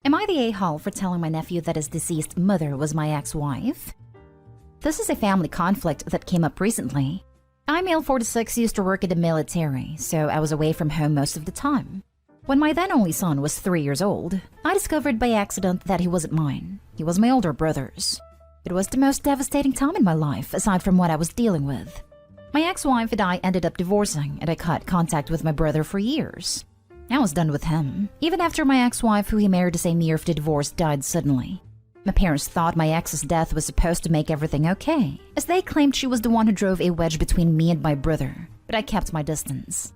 Am I the a-hole for telling my nephew that his deceased mother was my ex-wife? This is a family conflict that came up recently. I, male 46, used to work in the military, so I was away from home most of the time. When my then only son was 3 years old, I discovered by accident that he wasn't mine. He was my older brother's. It was the most devastating time in my life, aside from what I was dealing with. My ex-wife and I ended up divorcing, and I cut contact with my brother for years. I was done with him, even after my ex-wife, who he married the same year of the divorce, died suddenly. My parents thought my ex's death was supposed to make everything okay, as they claimed she was the one who drove a wedge between me and my brother, but I kept my distance.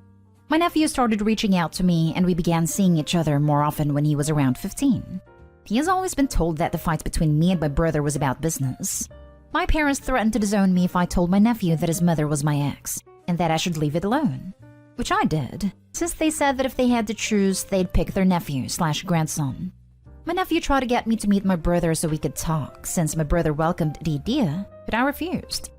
My nephew started reaching out to me, and we began seeing each other more often when he was around 15. He has always been told that the fight between me and my brother was about business. My parents threatened to disown me if I told my nephew that his mother was my ex, and that I should leave it alone. Which I did, since they said that if they had to choose, they'd pick their nephew/grandson. My nephew tried to get me to meet my brother so we could talk, since my brother welcomed the idea, but I refused.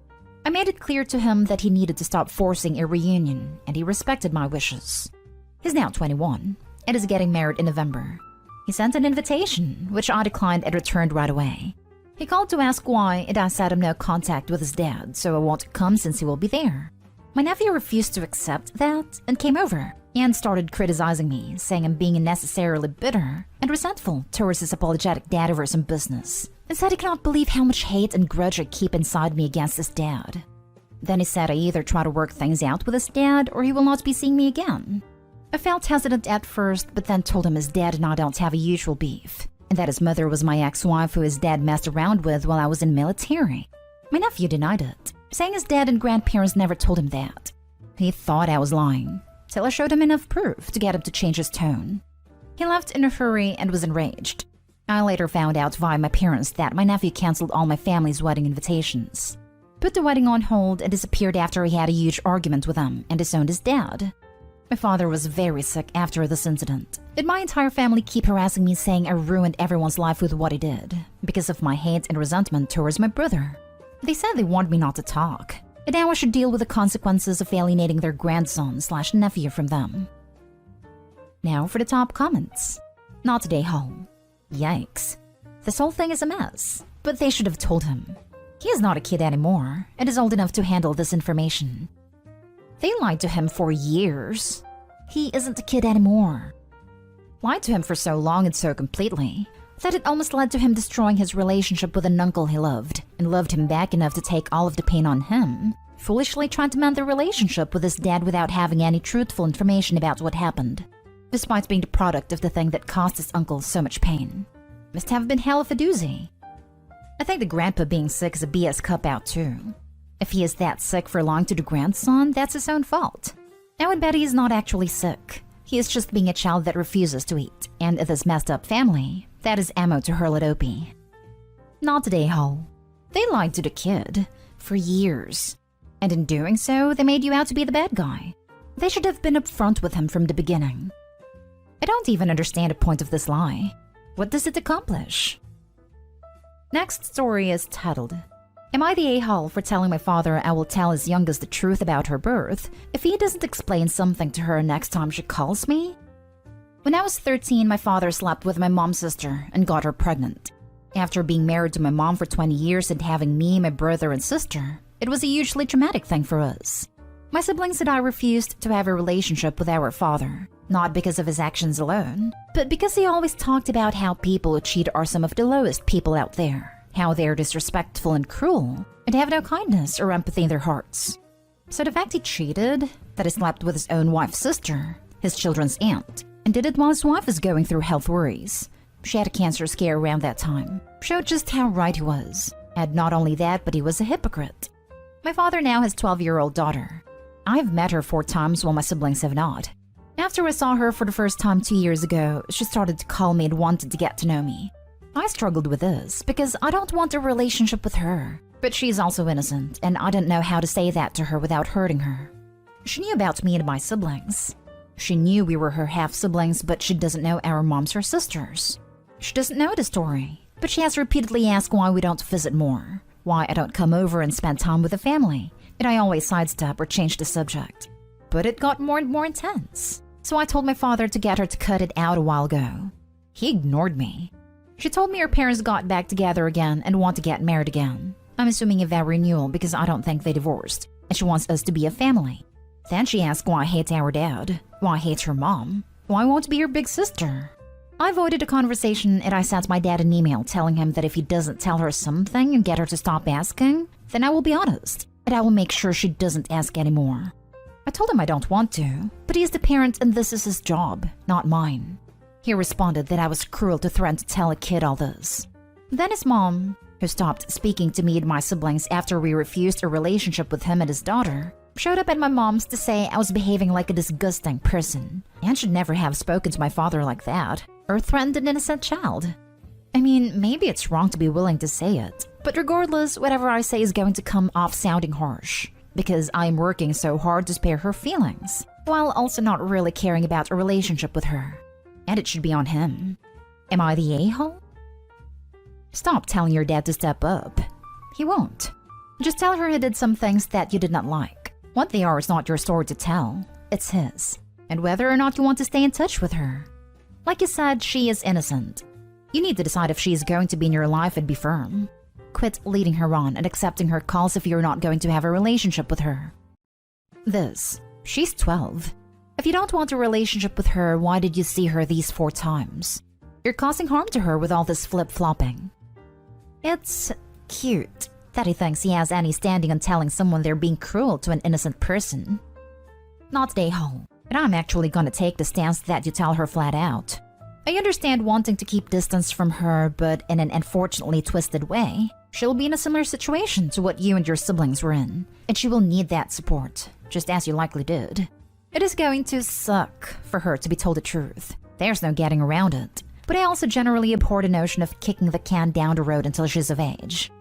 I made it clear to him that he needed to stop forcing a reunion, and he respected my wishes. He's now 21, and is getting married in November. He sent an invitation, which I declined and returned right away. He called to ask why, and I said I'm no contact with his dad, so I won't come since he will be there. My nephew refused to accept that and came over and started criticizing me, saying I'm being unnecessarily bitter and resentful towards his apologetic dad over some business, and said he cannot believe how much hate and grudge I keep inside me against his dad. Then he said I either try to work things out with his dad or he will not be seeing me again. I felt hesitant at first, but then told him his dad and I don't have a usual beef, and that his mother was my ex-wife who his dad messed around with while I was in the military. My nephew denied it, saying his dad and grandparents never told him that. He thought I was lying, till I showed him enough proof to get him to change his tone. He left in a hurry and was enraged. I later found out via my parents that my nephew canceled all my family's wedding invitations, put the wedding on hold, and disappeared after he had a huge argument with them and disowned his dad. My father was very sick after this incident, and my entire family keep harassing me saying I ruined everyone's life with what I did, because of my hate and resentment towards my brother. They said they want me not to talk, and now I should deal with the consequences of alienating their grandson/nephew from them. Now for the top comments. Not today, home. Yikes. This whole thing is a mess, but they should have told him. He is not a kid anymore, and is old enough to handle this information. They lied to him for years. He isn't a kid anymore. Lied to him for so long and so completely that it almost led to him destroying his relationship with an uncle he loved, and loved him back enough to take all of the pain on him, foolishly trying to mend the relationship with his dad without having any truthful information about what happened, despite being the product of the thing that caused his uncle so much pain. Must have been hell of a doozy. I think the grandpa being sick is a BS cop-out too. If he is that sick for long to the grandson, that's his own fault. I would bet he is not actually sick. He is just being a child that refuses to eat, and this messed up family, that is ammo to hurl at Opie. Not today, Ho. They lied to the kid for years, and in doing so, they made you out to be the bad guy. They should have been upfront with him from the beginning. I don't even understand the point of this lie. What does it accomplish? Next story is titled, Am I the a-hole for telling my father I will tell his youngest the truth about her birth if he doesn't explain something to her next time she calls me? When I was 13, my father slept with my mom's sister and got her pregnant. After being married to my mom for 20 years and having me, my brother, and sister, it was a hugely traumatic thing for us. My siblings and I refused to have a relationship with our father, not because of his actions alone, but because he always talked about how people who cheat are some of the lowest people out there, how they're disrespectful and cruel, and have no kindness or empathy in their hearts. So the fact he cheated, that he slept with his own wife's sister, his children's aunt, and did it while his wife was going through health worries. She had a cancer scare around that time, showed just how right he was. And not only that, but he was a hypocrite. My father now has a 12-year-old daughter. I've met her 4 times while my siblings have not. After I saw her for the first time 2 years ago, she started to call me and wanted to get to know me. I struggled with this because I don't want a relationship with her, but she's also innocent, and I didn't know how to say that to her without hurting her. She knew about me and my siblings. She knew we were her half-siblings, but she doesn't know our moms her sisters. She doesn't know the story, but she has repeatedly asked why we don't visit more, why I don't come over and spend time with the family, and I always sidestep or change the subject. But it got more and more intense, so I told my father to get her to cut it out a while ago. He ignored me. She told me her parents got back together again and want to get married again. I'm assuming a vow renewal because I don't think they divorced, and she wants us to be a family. Then she asked why I hate our dad, why I hate her mom, why I want to be her big sister. I avoided the conversation and I sent my dad an email telling him that if he doesn't tell her something and get her to stop asking, then I will be honest, and I will make sure she doesn't ask anymore. I told him I don't want to, but he is the parent and this is his job, not mine. He responded that I was cruel to threaten to tell a kid all this. Then his mom, who stopped speaking to me and my siblings after we refused a relationship with him and his daughter, showed up at my mom's to say I was behaving like a disgusting person and should never have spoken to my father like that or threatened an innocent child. I mean, maybe it's wrong to be willing to say it, but regardless, whatever I say is going to come off sounding harsh because I am working so hard to spare her feelings while also not really caring about a relationship with her. And it should be on him. Am I the a-hole? Stop telling your dad to step up. He won't. Just tell her he did some things that you did not like. What they are is not your story to tell. It's his. And whether or not you want to stay in touch with her. Like you said, she is innocent. You need to decide if she is going to be in your life and be firm. Quit leading her on and accepting her calls if you're not going to have a relationship with her. She's 12. If you don't want a relationship with her, why did you see her these 4 times? You're causing harm to her with all this flip-flopping. It's cute that he thinks he has any standing on telling someone they're being cruel to an innocent person. Not the a-hole, and I'm actually gonna take the stance that you tell her flat out. I understand wanting to keep distance from her, but in an unfortunately twisted way. She'll be in a similar situation to what you and your siblings were in, and she will need that support, just as you likely did. It is going to suck for her to be told the truth. There's no getting around it. But I also generally abhor the notion of kicking the can down the road until she's of age.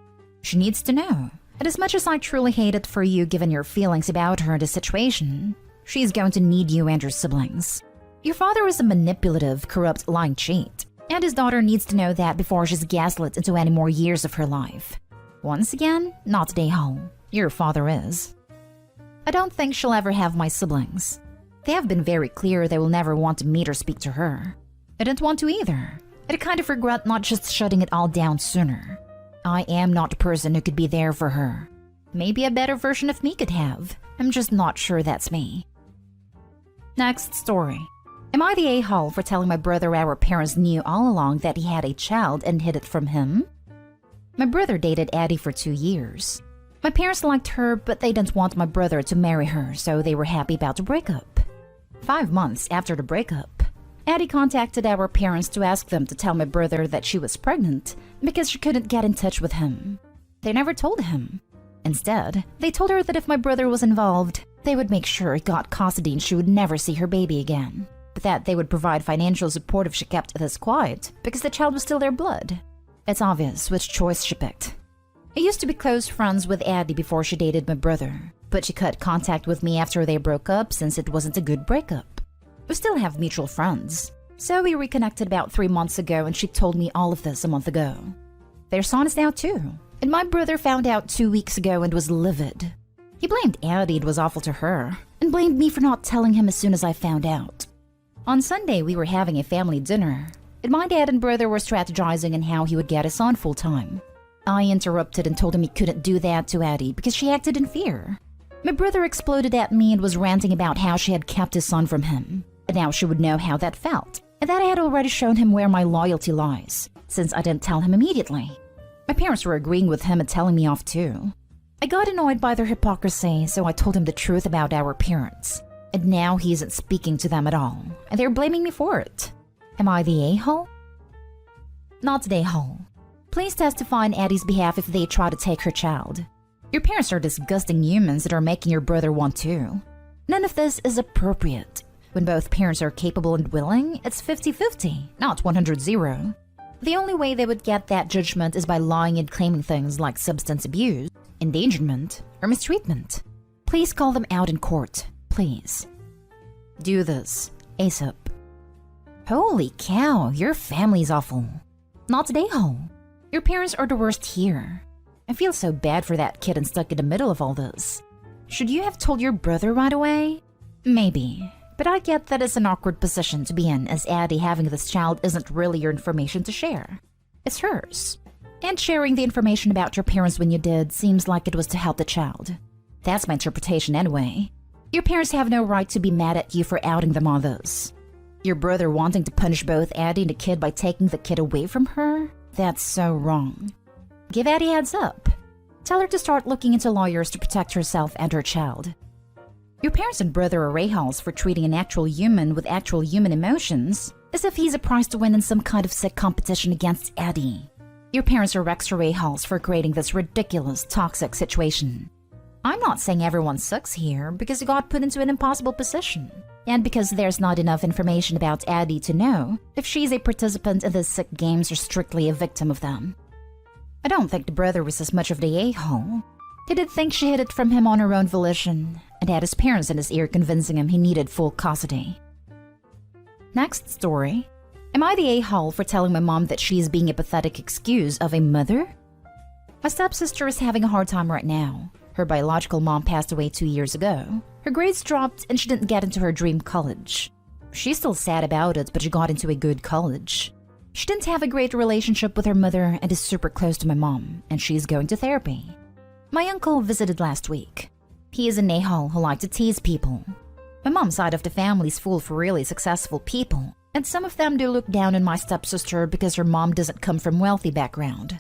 She needs to know. And as much as I truly hate it for you given your feelings about her in this situation, she's going to need you and your siblings. Your father is a manipulative, corrupt, lying cheat. And his daughter needs to know that before she's gaslit into any more years of her life. Once again, not the a-hole. Your father is. I don't think she'll ever have my siblings. They have been very clear they will never want to meet or speak to her. I didn't want to either. I kind of regret not just shutting it all down sooner. I am not the person who could be there for her. Maybe a better version of me could have. I'm just not sure that's me. Next story. Am I the a-hole for telling my brother our parents knew all along that he had a child and hid it from him? My brother dated Addie for 2 years. My parents liked her, but they didn't want my brother to marry her, so they were happy about the breakup. 5 months after the breakup, Addie contacted our parents to ask them to tell my brother that she was pregnant because she couldn't get in touch with him. They never told him. Instead, they told her that if my brother was involved, they would make sure he got custody and she would never see her baby again. But that they would provide financial support if she kept this quiet because the child was still their blood. It's obvious which choice she picked. I used to be close friends with Addie before she dated my brother, but she cut contact with me after they broke up since it wasn't a good breakup. We still have mutual friends, so we reconnected about 3 months ago and she told me all of this a month ago. Their son is now 2, and my brother found out 2 weeks ago and was livid. He blamed Addie, it was awful to her, and blamed me for not telling him as soon as I found out. On Sunday, we were having a family dinner, and my dad and brother were strategizing on how he would get his son full-time. I interrupted and told him he couldn't do that to Addie because she acted in fear. My brother exploded at me and was ranting about how she had kept his son from him, and now she would know how that felt, and that I had already shown him where my loyalty lies, since I didn't tell him immediately. My parents were agreeing with him and telling me off too. I got annoyed by their hypocrisy, so I told him the truth about our parents. And now he isn't speaking to them at all, and they're blaming me for it. Am I the a-hole? Not the a-hole. Please testify on Addie's behalf if they try to take her child. Your parents are disgusting humans that are making your brother want to. None of this is appropriate. When both parents are capable and willing, it's 50-50, not 100-0. The only way they would get that judgment is by lying and claiming things like substance abuse, endangerment, or mistreatment. Please call them out in court. Please. Do this. ASAP. Holy cow, your family's awful. Not the a-hole. Your parents are the worst here. I feel so bad for that kid and stuck in the middle of all this. Should you have told your brother right away? Maybe. But I get that it's an awkward position to be in, as Addie having this child isn't really your information to share. It's hers. And sharing the information about your parents when you did seems like it was to help the child. That's my interpretation anyway. Your parents have no right to be mad at you for outing them on this. Your brother wanting to punish both Addie and the kid by taking the kid away from her? That's so wrong. Give Addie a heads up. Tell her to start looking into lawyers to protect herself and her child. Your parents and brother are a-holes for treating an actual human with actual human emotions as if he's a prize to win in some kind of sick competition against Addie. Your parents are extra a-holes for creating this ridiculous, toxic situation. I'm not saying everyone sucks here because you got put into an impossible position, and because there's not enough information about Addie to know if she's a participant in the sick games or strictly a victim of them. I don't think the brother was as much of the a-hole. He did think she hid it from him on her own volition, and had his parents in his ear convincing him he needed full custody. Next story. Am I the a-hole for telling my mom that she is being a pathetic excuse of a mother? My stepsister is having a hard time right now. Her biological mom passed away 2 years ago. Her grades dropped and she didn't get into her dream college. She's still sad about it, but she got into a good college. She didn't have a great relationship with her mother and is super close to my mom, and she's going to therapy. My uncle visited last week. He is an a-hole who likes to tease people. My mom's side of the family is full of really successful people, and some of them do look down on my stepsister because her mom doesn't come from wealthy background.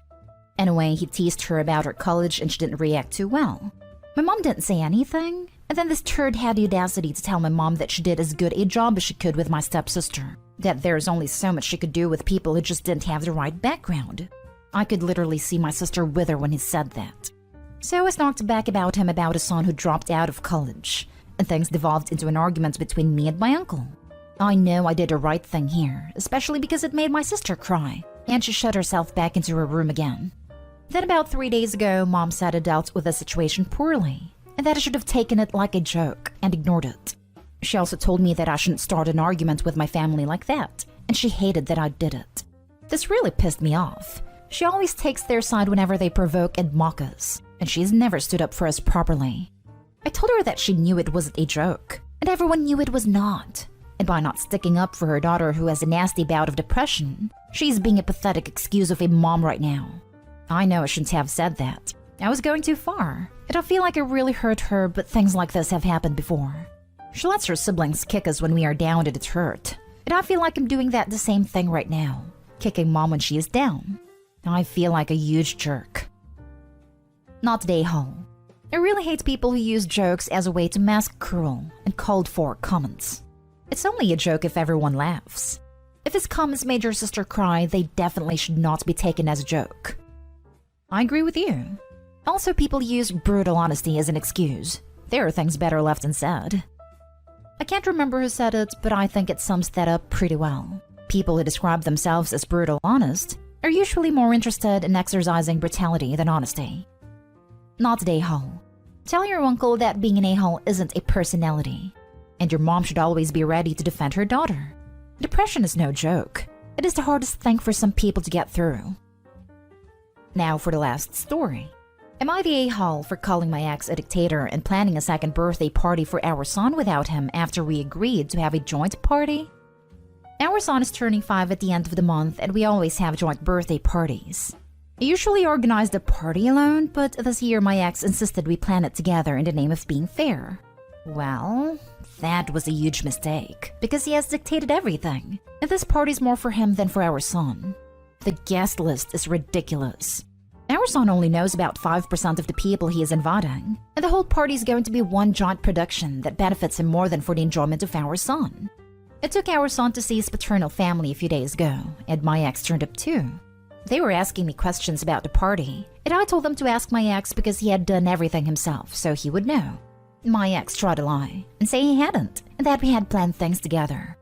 Anyway, he teased her about her college and she didn't react too well. My mom didn't say anything, and then this turd had the audacity to tell my mom that she did as good a job as she could with my stepsister, that there's only so much she could do with people who just didn't have the right background. I could literally see my sister wither when he said that. So I knocked back about him about a son who dropped out of college, and things devolved into an argument between me and my uncle. I know I did the right thing here, especially because it made my sister cry, and she shut herself back into her room again. Then about 3 days ago, Mom said I dealt with the situation poorly, and that I should have taken it like a joke and ignored it. She also told me that I shouldn't start an argument with my family like that, and she hated that I did it. This really pissed me off. She always takes their side whenever they provoke and mock us, and she's never stood up for us properly. I told her that she knew it wasn't a joke, and everyone knew it was not. And by not sticking up for her daughter who has a nasty bout of depression, she's being a pathetic excuse of a mom right now. I know I shouldn't have said that. I was going too far. I don't feel like I really hurt her, but things like this have happened before. She lets her siblings kick us when we are down and it's hurt. And I feel like I'm doing the same thing right now, kicking Mom when she is down. I feel like a huge jerk. Not today, Hole. I really hate people who use jokes as a way to mask cruel and called for comments. It's only a joke if everyone laughs. If his comments made your sister cry, they definitely should not be taken as a joke. I agree with you. Also, people use brutal honesty as an excuse. There are things better left unsaid. I can't remember who said it, but I think it sums that up pretty well. People who describe themselves as brutal honest are usually more interested in exercising brutality than honesty. Not an a-hole. Tell your uncle that being an a-hole isn't a personality. And your mom should always be ready to defend her daughter. Depression is no joke. It is the hardest thing for some people to get through. Now for the last story. Am I the a-hole for calling my ex a dictator and planning a second birthday party for our son without him after we agreed to have a joint party? Our son is turning 5 at the end of the month, and we always have joint birthday parties. I usually organize the party alone, but this year my ex insisted we plan it together in the name of being fair. Well, that was a huge mistake, because he has dictated everything, and this party's more for him than for our son. The guest list is ridiculous. Our son only knows about 5% of the people he is inviting, and the whole party is going to be one giant production that benefits him more than for the enjoyment of our son. It took our son to see his paternal family a few days ago, and my ex turned up too. They were asking me questions about the party, and I told them to ask my ex because he had done everything himself, so he would know. My ex tried to lie and say he hadn't, and that we had planned things together.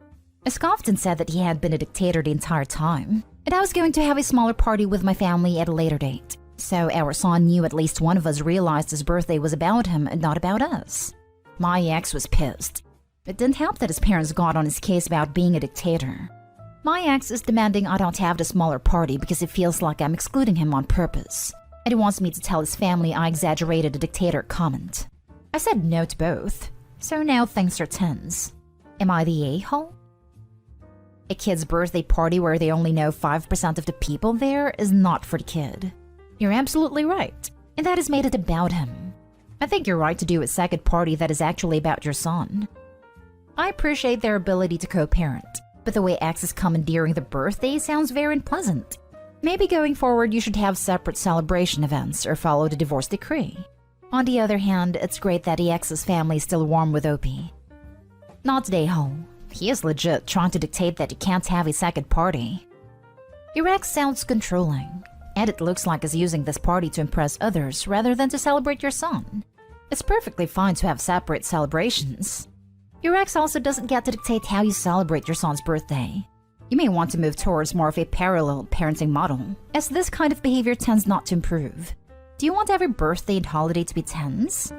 I scoffed and said that he had been a dictator the entire time, and I was going to have a smaller party with my family at a later date. So our son knew at least one of us realized his birthday was about him and not about us. My ex was pissed. It didn't help that his parents got on his case about being a dictator. My ex is demanding I don't have the smaller party because he feels like I'm excluding him on purpose. And he wants me to tell his family I exaggerated the dictator comment. I said no to both. So now things are tense. Am I the a-hole? A kid's birthday party where they only know 5% of the people there is not for the kid. You're absolutely right, and that has made it about him. I think you're right to do a second party that is actually about your son. I appreciate their ability to co-parent, but the way exes commandeering the birthday sounds very unpleasant. Maybe going forward you should have separate celebration events or follow the divorce decree. On the other hand, it's great that the ex's family is still warm with Opie. Not today, Ho. He is legit trying to dictate that you can't have a second party. Your ex sounds controlling, and it looks like he's using this party to impress others rather than to celebrate your son. It's perfectly fine to have separate celebrations. Your ex also doesn't get to dictate how you celebrate your son's birthday. You may want to move towards more of a parallel parenting model, as this kind of behavior tends not to improve. Do you want every birthday and holiday to be tense?